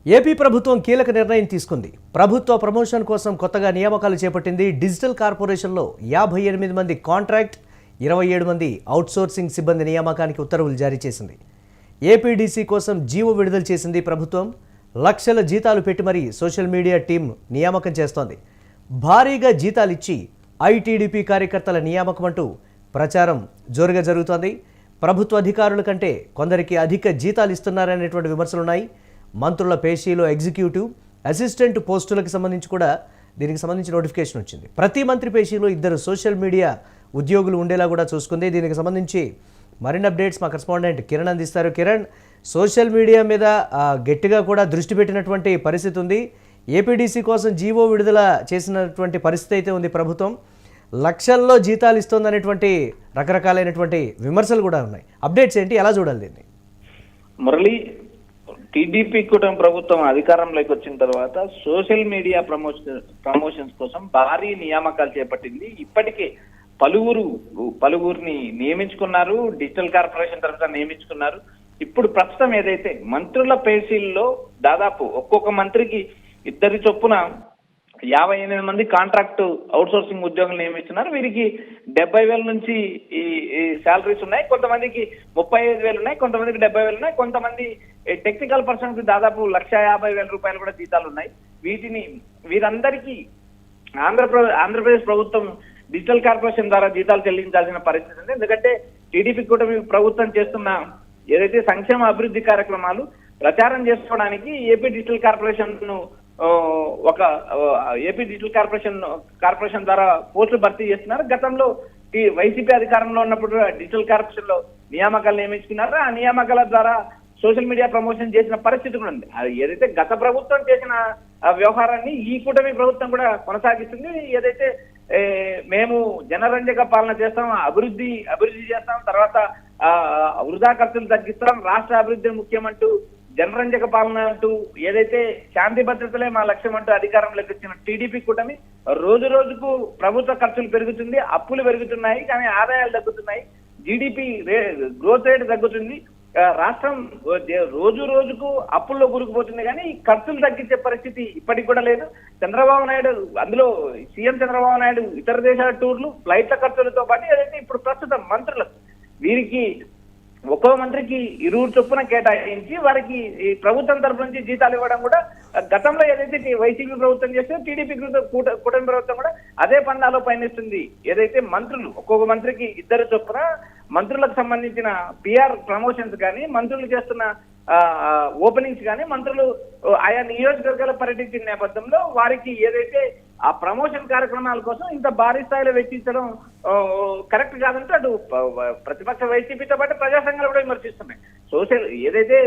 AP ప్రభుత్వం కీలక నిర్ణయం తీసుకుంది. ప్రభుత్వ ప్రమోషన్ కోసం కొత్తగా నియామకాలు చేపట్టింది. డిజిటల్ కార్పొరేషన్లో 58 మంది కాంట్రాక్ట్, 27 మంది అవుట్సోర్సింగ్ సిబ్బంది నియామకానికి ఉత్తర్వులు జారీ చేసింది. ఏపీడీసీ కోసం జీవో విడుదల చేసింది ప్రభుత్వం. లక్షల జీతాలు పెట్టి మరీ సోషల్ మీడియా టీం నియామకం చేస్తోంది. భారీగా జీతాలు ఇచ్చి ఐటీడీపీ కార్యకర్తల నియామకం అంటూ ప్రచారం జోరుగా జరుగుతోంది. ప్రభుత్వ అధికారుల కంటే కొందరికి అధిక జీతాలు ఇస్తున్నారనేటువంటి విమర్శలున్నాయి. మంత్రుల పేషీలో ఎగ్జిక్యూటివ్, అసిస్టెంట్ పోస్టులకు సంబంధించి కూడా దీనికి సంబంధించి నోటిఫికేషన్ వచ్చింది. ప్రతి మంత్రి పేషీలో 2 సోషల్ మీడియా ఉద్యోగులు ఉండేలా కూడా చూసుకుంది. దీనికి సంబంధించి మరిన్ని అప్డేట్స్ మా కరెస్పాండెంట్ కిరణ్ అందిస్తారు. కిరణ్, సోషల్ మీడియా మీద గట్టిగా కూడా దృష్టి పెట్టినటువంటి పరిస్థితి ఉంది. ఏపీడీసీ కోసం జీవో విడుదల చేసినటువంటి పరిస్థితి అయితే ఉంది. ప్రభుత్వం లక్షల్లో జీతాలు ఇస్తోందనేటువంటి రకరకాలైనటువంటి విమర్శలు కూడా ఉన్నాయి. అప్డేట్స్ ఏంటి, ఎలా చూడాలి దీన్ని? మురళి, టీడీపీ కూటమి ప్రభుత్వం అధికారంలోకి వచ్చిన తర్వాత సోషల్ మీడియా ప్రమోషన్స్ కోసం భారీ నియామకాలు చేపట్టింది. ఇప్పటికే పలువురిని నియమించుకున్నారు. డిజిటల్ కార్పొరేషన్ తరఫున నియమించుకున్నారు. ఇప్పుడు ప్రస్తుతం ఏదైతే మంత్రుల పేషీల్లో దాదాపు ఒక్కొక్క మంత్రికి 2 చొప్పున 58 మంది కాంట్రాక్ట్ అవుట్సోర్సింగ్ ఉద్యోగులు నియమిస్తున్నారు. వీరికి 70,000 నుంచి ఈ శాలరీస్ ఉన్నాయి. కొంతమందికి 35,000 ఉన్నాయి, కొంతమందికి 70,000 ఉన్నాయి, కొంతమంది టెక్నికల్ పర్సన్ కి దాదాపు 1,50,000 రూపాయలు కూడా జీతాలు ఉన్నాయి. వీరందరికీ ఆంధ్రప్రదేశ్ ప్రభుత్వం డిజిటల్ కార్పొరేషన్ ద్వారా జీతాలు చెల్లించాల్సిన పరిస్థితి ఉంది. ఎందుకంటే టీడీపీ కూటమి ప్రభుత్వం చేస్తున్న ఏదైతే సంక్షేమ అభివృద్ధి కార్యక్రమాలు ప్రచారం చేసుకోవడానికి ఏపీ డిజిటల్ కార్పొరేషన్ ద్వారా పోస్టులు భర్తీ చేస్తున్నారు. గతంలో వైసీపీ అధికారంలో ఉన్నప్పుడు డిజిటల్ కార్పొరేషన్ లో నియామకాలు నియమించుకున్నారు. ఆ నియామకాల ద్వారా సోషల్ మీడియా ప్రమోషన్ చేసిన పరిస్థితి కూడా ఉంది. అది ఏదైతే గత ప్రభుత్వం చేసిన వ్యవహారాన్ని ఈ కూటమి ప్రభుత్వం కూడా కొనసాగిస్తుంది. ఏదైతే మేము జనరంజక పాలన చేస్తాం, అభివృద్ధి చేస్తాం, తర్వాత వృధా ఖర్చులు తగ్గిస్తాం, రాష్ట్ర అభివృద్ధి ముఖ్యమంటూ జనరంజక పాలన అంటూ ఏదైతే శాంతి భద్రతలే మా లక్ష్యం అంటూ అధికారంలోకి వచ్చిన టీడీపీ కూటమి రోజు రోజుకు ప్రభుత్వ ఖర్చులు పెరుగుతుంది, అప్పులు పెరుగుతున్నాయి, కానీ ఆదాయాలు తగ్గుతున్నాయి, జీడిపి గ్రోత్ రేట్ తగ్గుతుంది. రాష్ట్రం రోజు రోజుకు అప్పుల్లో కూరుకుపోతుంది, కానీ ఖర్చులు తగ్గించే పరిస్థితి ఇప్పటికి కూడా లేదు. చంద్రబాబు నాయుడు, అందులో సీఎం చంద్రబాబు నాయుడు ఇతర దేశాల టూర్లు, ఫ్లైట్ల ఖర్చులతో పాటు ఏదైతే ఇప్పుడు ప్రస్తుతం మంత్రులకు వీరికి ఒక్కో మంత్రికి 20 చొప్పున కేటాయించి వారికి ఈ ప్రభుత్వం తరఫు నుంచి జీతాలు ఇవ్వడం కూడా గతంలో ఏదైతే వైసీపీ ప్రభుత్వం చేస్తే టీడీపీ కూటమి ప్రభుత్వం కూడా అదే పండాలో పయనిస్తుంది. ఏదైతే మంత్రులు ఒక్కొక్క మంత్రికి 2 చొప్పున మంత్రులకు సంబంధించిన పిఆర్ ప్రమోషన్స్ కానీ, మంత్రులు చేస్తున్న ఓపెనింగ్స్ కానీ, మంత్రులు ఆయా నియోజకవర్గాల పర్యటించిన నేపథ్యంలో వారికి ఏదైతే ఆ ప్రమోషన్ కార్యక్రమాల కోసం ఇంత భారీ స్థాయిలో వెచ్చించడం కరెక్ట్ కాదంటే అటు ప్రతిపక్ష వైసీపీతో పాటు ప్రజా సంఘాలు కూడా విమర్శిస్తున్నాయి. ఏదైతే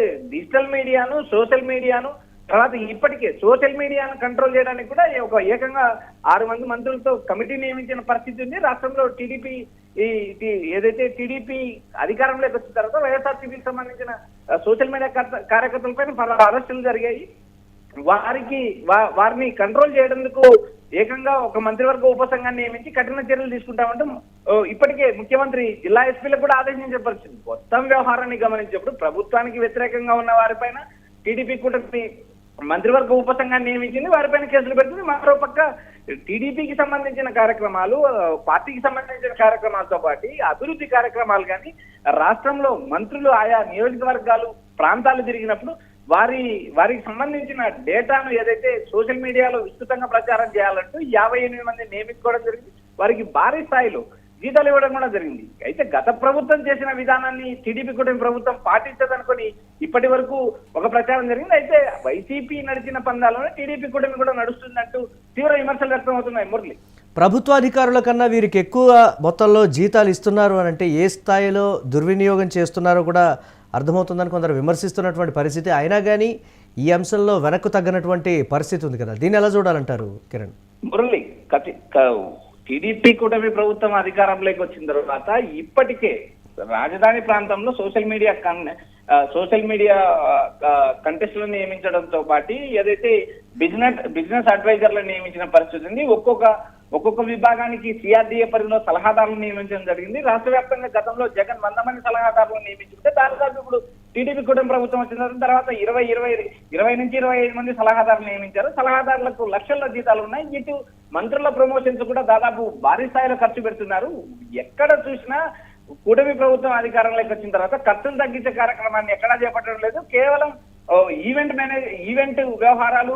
సోషల్ మీడియాను తర్వాత ఇప్పటికే సోషల్ మీడియాను కంట్రోల్ చేయడానికి కూడా ఏకంగా 6 మంది మంత్రులతో కమిటీ నియమించిన పరిస్థితి ఉంది. రాష్ట్రంలో టీడీపీ అధికారంలోకి వచ్చిన తర్వాత వైఎస్ఆర్సీపీకి సంబంధించిన సోషల్ మీడియా కార్యకర్తలపైన అరెస్టులు జరిగాయి. వారిని కంట్రోల్ చేయడానికి ఏకంగా ఒక మంత్రివర్గ ఉపసంఘాన్ని నియమించి కఠిన చర్యలు తీసుకుంటామంటూ ఇప్పటికే ముఖ్యమంత్రి జిల్లా ఎస్పీలకు కూడా ఆదేశించే పరిస్థితి. మొత్తం వ్యవహారాన్ని గమనించినప్పుడు ప్రభుత్వానికి వ్యతిరేకంగా ఉన్న వారిపైన టీడీపీ కూటమి మంత్రివర్గ ఉపసంఘాన్ని నియమించింది, వారిపైన కేసులు పెడుతుంది. మరో పక్క టీడీపీకి సంబంధించిన కార్యక్రమాలు, పార్టీకి సంబంధించిన కార్యక్రమాలతో పాటు అభివృద్ధి కార్యక్రమాలు కానీ రాష్ట్రంలో మంత్రులు ఆయా నియోజకవర్గాలు, ప్రాంతాలు తిరిగినప్పుడు వారికి సంబంధించిన డేటాను ఏదైతే సోషల్ మీడియాలో విస్తృతంగా ప్రచారం చేయాలంటూ 58 మంది నియమించుకోవడం జరిగింది. వారికి భారీ స్థాయిలో జీతాలు ఇవ్వడం కూడా జరిగింది. అయితే గత ప్రభుత్వం చేసిన విధానాన్ని టీడీపీ కూటమి ప్రభుత్వం పాటించదనుకొని ఇప్పటి వరకు ఒక ప్రచారం జరిగింది. అయితే వైసీపీ నడిచిన పందాలోనే టీడీపీ కూటమి కూడా నడుస్తుందంటూ తీవ్ర విమర్శలు వ్యక్తమవుతున్నాయి. మురళి, ప్రభుత్వ అధికారుల కన్నా వీరికి ఎక్కువ మొత్తంలో జీతాలు ఇస్తున్నారు అని అంటే ఏ స్థాయిలో దుర్వినియోగం చేస్తున్నారో కూడా అర్థమవుతుందని కొందరు విమర్శిస్తున్నటువంటి పరిస్థితి. అయినా కానీ ఈ అంశంలో వెనక్కు తగ్గనటువంటి పరిస్థితి ఉంది కదా, దీన్ని ఎలా చూడాలంటారు కిరణ్? మురళి, టీడీపీ కూటమి ప్రభుత్వం అధికారంలోకి వచ్చిన తర్వాత ఇప్పటికే రాజధాని ప్రాంతంలో సోషల్ మీడియా కంటెస్టులను నియమించడంతో పాటు ఏదైతే బిజినెస్ అడ్వైజర్లను నియమించిన పరిస్థితి ఉంది. ఒక్కొక్క విభాగానికి సిఆర్డీఏ పరిధిలో సలహాదారులను నియమించడం జరిగింది. రాష్ట్ర వ్యాప్తంగా గతంలో జగన్ 100 మంది సలహాదారులను నియమించుకుంటే దాదాపు ఇప్పుడు టీడీపీ కూటమి ప్రభుత్వం వచ్చిన తర్వాత 20 నుంచి 25 మంది సలహాదారులు నియమించారు. సలహాదారులకు లక్షల్లో జీతాలు ఉన్నాయి. ఇటు మంత్రుల ప్రమోషన్స్ కూడా దాదాపు భారీ స్థాయిలో ఖర్చు పెడుతున్నారు. ఎక్కడ చూసినా కూటమి ప్రభుత్వం అధికారంలోకి వచ్చిన తర్వాత ఖర్చులు తగ్గించే కార్యక్రమాన్ని ఎక్కడా చేపట్టడం లేదు. కేవలం ఈవెంట్ వ్యవహారాలు,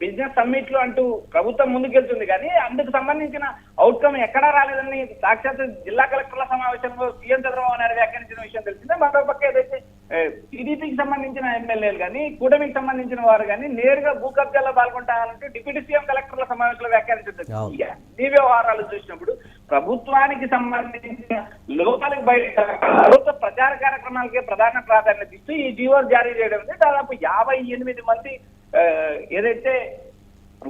బిజినెస్ సమ్మిట్లు అంటూ ప్రభుత్వం ముందుకెళ్తుంది కానీ అందుకు సంబంధించిన అవుట్కమ్ ఎక్కడా రాలేదని సాక్షాత్ జిల్లా కలెక్టర్ల సమావేశంలో సీఎం చంద్రబాబు నాయుడు వ్యాఖ్యానించిన విషయం తెలిసిందే. మరోపక్క ఏదైతే టీడీపీకి సంబంధించిన ఎమ్మెల్యేలు కానీ కూటమికి సంబంధించిన వారు కానీ నేరుగా భూ కబ్జాల్లో పాల్గొంటారంటూ డిప్యూటీ సీఎం కలెక్టర్ల సమావేశంలో వ్యాఖ్యానించారు. ఈ వ్యవహారాలు చూసినప్పుడు ప్రభుత్వానికి సంబంధించిన లోపాలకు బయట ప్రభుత్వ ప్రచార కార్యక్రమాలకే ప్రధాన ప్రాధాన్యత ఇస్తూ ఈ జీవో జారీ చేయడం దాదాపు 58 మంది ఏదైతే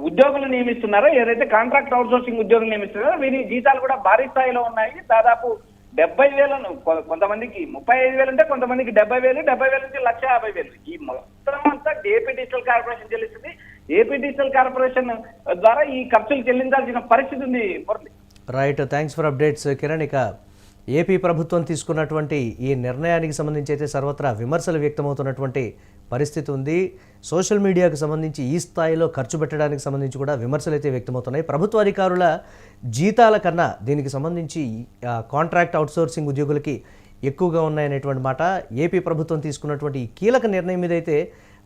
ఉద్యోగులు నియమిస్తున్నారో, ఏదైతే కాంట్రాక్ట్ అవుట్సోర్సింగ్ ఉద్యోగులు నియమిస్తున్నారో వీరి జీతాలు కూడా భారీ స్థాయిలో ఉన్నాయి. దాదాపు 70,000, కొంతమందికి 35,000 ఉంటే కొంతమందికి 70,000, 70,000 నుంచి 1,50,000. ఈ మొత్తం అంతా ఏపీ డిజిటల్ కార్పొరేషన్ చెల్లిస్తుంది. ఏపీ డిజిటల్ కార్పొరేషన్ ద్వారా ఈ ఖర్చులు చెల్లించాల్సిన పరిస్థితి ఉంది. Right, thanks for updates Kiran. ఇక ఏపీ ప్రభుత్వం తీసుకున్నటువంటి ఈ నిర్ణయానికి సంబంధించి అయితే సర్వత్రా విమర్శలు వ్యక్తమవుతున్నటువంటి పరిస్థితి ఉంది. సోషల్ మీడియాకు సంబంధించి ఈ స్థాయిలో ఖర్చు పెట్టడానికి సంబంధించి కూడా విమర్శలు అయితే వ్యక్తమవుతున్నాయి. ప్రభుత్వ అధికారుల జీతాల కన్నా దీనికి సంబంధించి కాంట్రాక్ట్ అవుట్సోర్సింగ్ ఉద్యోగులకి ఎక్కువగా ఉన్నాయనేటువంటి మాట. ఏపీ ప్రభుత్వం తీసుకున్నటువంటి కీలక నిర్ణయం మీద అయితే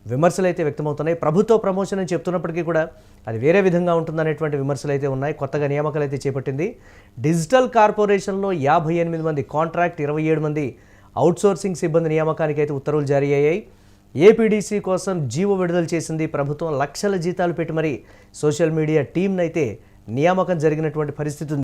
విమర్శలు అయితే వ్యక్తమవుతున్నాయి. ప్రభుత్వ ప్రమోషన్ అని చెప్తున్నప్పటికీ కూడా అది వేరే విధంగా ఉంటుందనేటువంటి విమర్శలు అయితే ఉన్నాయి. కొత్తగా నియామకాలు అయితే చేపట్టింది. డిజిటల్ కార్పొరేషన్లో 58 మంది కాంట్రాక్ట్, 27 మంది అవుట్సోర్సింగ్ సిబ్బంది నియామకానికి అయితే ఉత్తర్వులు జారీ అయ్యాయి. ఏపీడీసీ కోసం జీవో విడుదల చేసింది ప్రభుత్వం. లక్షల జీతాలు పెట్టి మరి సోషల్ మీడియా టీంనైతే నియామకం జరిగినటువంటి పరిస్థితి ఉంది.